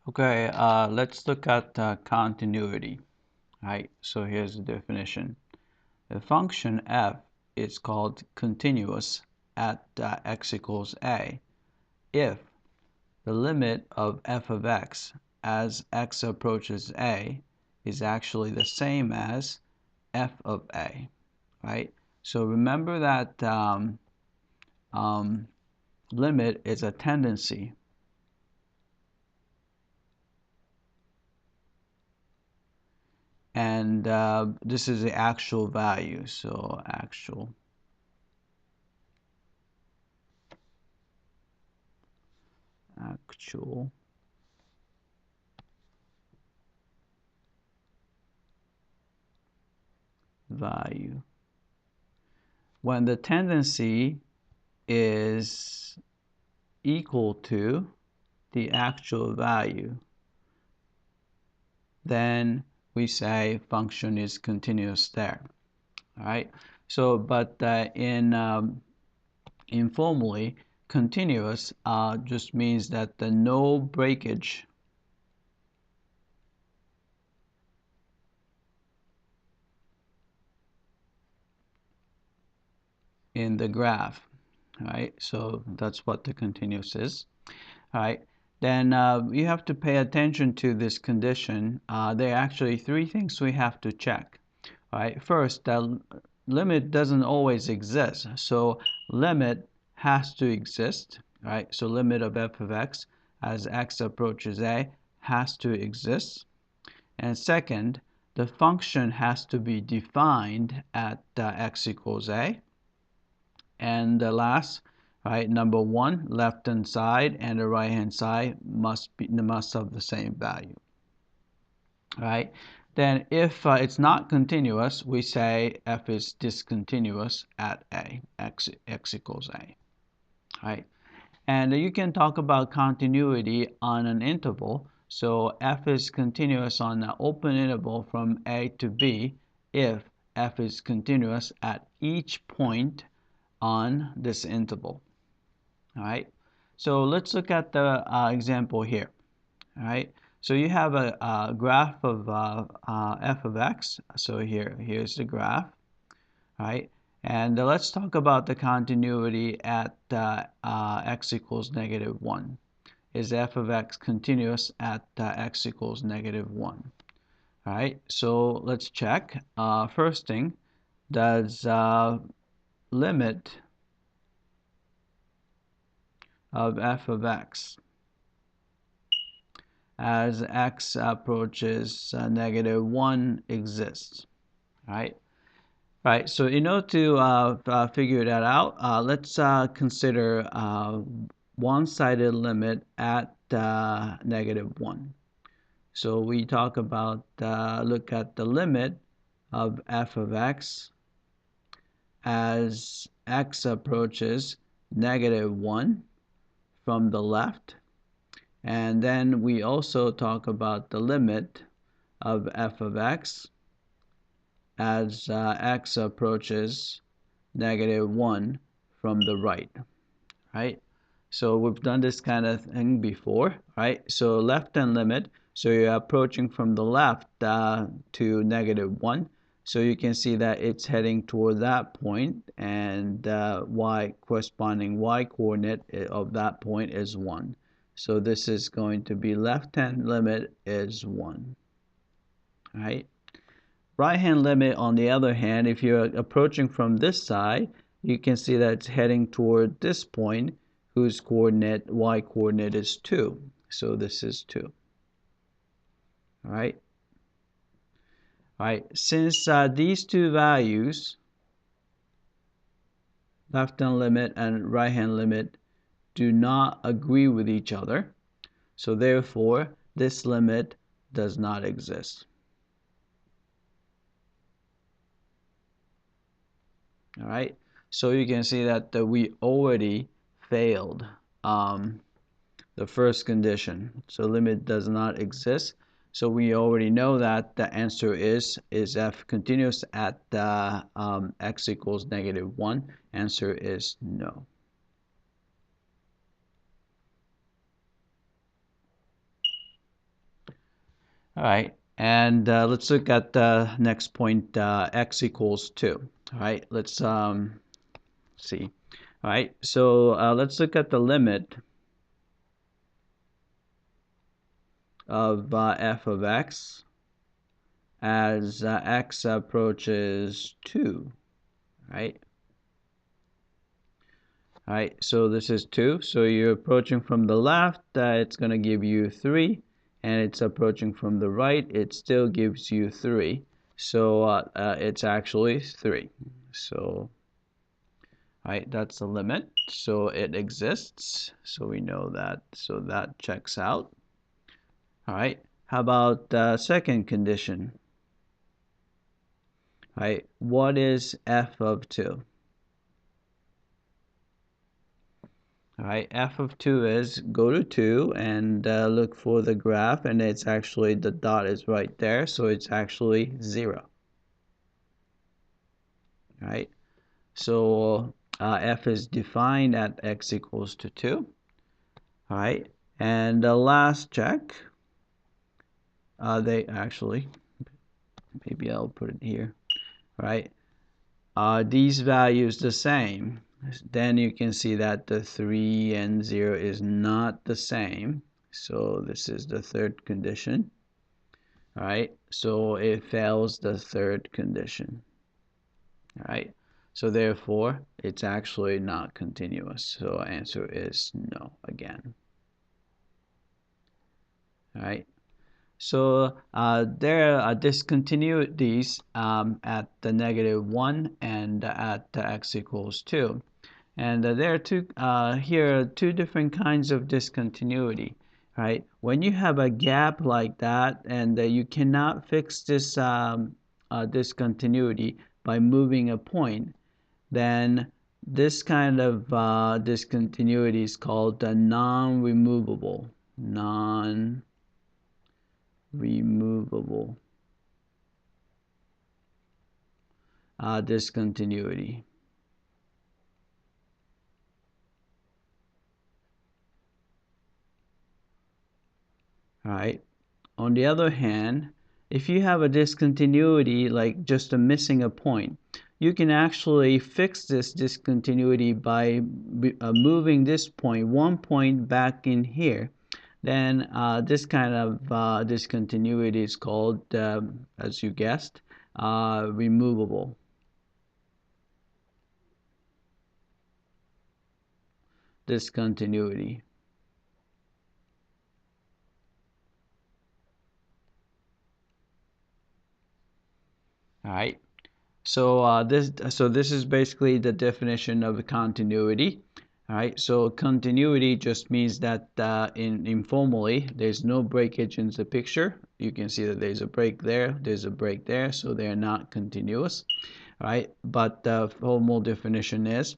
Okay, let's look at continuity. Right, so here's the definition. A function f is called continuous at x equals a if the limit of f of x as x approaches a is actually the same as f of a. Right, so remember that limit is a tendency. And this is the actual value, so actual value. When the tendency is equal to the actual value, then we say function is continuous there. All right. So, but informally, continuous just means that the no breakage in the graph. All right. So that's what the continuous is. All right. Then you have to pay attention to this condition. There are actually three things we have to check. All right. First, the limit doesn't always exist. So limit has to exist. All right. So limit of f of x as x approaches a has to exist. And second, the function has to be defined at x equals a. And the last, right, number one, left hand side and the right hand side must have the same value. Right. Then if it's not continuous, we say f is discontinuous at a, x equals a. Right. And you can talk about continuity on an interval. So f is continuous on an open interval from a to b if f is continuous at each point on this interval. All right, so let's look at the example here. All right, so you have a graph of f of x. So here's the graph. All right, and let's talk about the continuity at x equals -1. Is f of x continuous at x equals -1? All right, so let's check. First thing, does limit of f of x as x approaches -1 exists? Right? Right. So in order to figure that out, let's consider one-sided limit at -1. So we talk about look at the limit of f of x as x approaches -1 from the left. And then we also talk about the limit of f of x as x approaches -1 from the right, right? So we've done this kind of thing before, right? So left-hand limit, so you're approaching from the left to -1. So you can see that it's heading toward that point, and corresponding y coordinate of that point is 1. So this is going to be left-hand limit is 1, right? Right-hand limit, on the other hand, if you're approaching from this side, you can see that it's heading toward this point, whose coordinate, y coordinate is 2. So this is 2. All right. All right. Since these two values, left-hand limit and right-hand limit, do not agree with each other, so therefore this limit does not exist. All right, so you can see that we already failed the first condition. So limit does not exist. So we already know that the answer is f continuous at x equals -1. Answer is no. All right, and let's look at the next point, x equals 2. All right, let's see. All right, so let's look at the limit of f of x as x approaches 2. Right? All right, so this is 2. So you're approaching from the left, it's going to give you 3. And it's approaching from the right, it still gives you 3. So it's actually 3. So, all right, that's the limit. So it exists. So we know that. So that checks out. All right, how about the second condition? All right, what is f of 2? All right, f of 2 is go to 2 and look for the graph, and it's actually the dot is right there, so it's actually 0. All right, so f is defined at x equals to 2. All right, and the last check, they actually, maybe I'll put it here. All right, are these values the same? Then you can see that the 3 and 0 is not the same. So this is the third condition. All right, so it fails the third condition. All right, so therefore it's actually not continuous. So answer is no again. All right, so there are discontinuities at the -1 and at x equals 2. And there are here are two different kinds of discontinuity, right? When you have a gap like that, and you cannot fix this discontinuity by moving a point, then this kind of discontinuity is called the non-removable discontinuity. All right. On the other hand, if you have a discontinuity, like just missing a point, you can actually fix this discontinuity by moving this point, 1 point back in here. Then this kind of discontinuity is called, as you guessed, removable discontinuity. All right. So this is basically the definition of continuity. All right. So continuity just means that informally there's no breakage in the picture. You can see that there's a break there, there's a break there, so they're not continuous. All right. But the formal definition is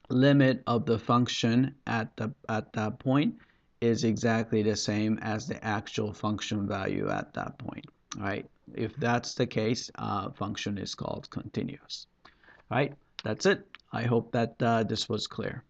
limit of the function at that point is exactly the same as the actual function value at that point. All right. If that's the case, function is called continuous. All right. That's it. I hope that this was clear.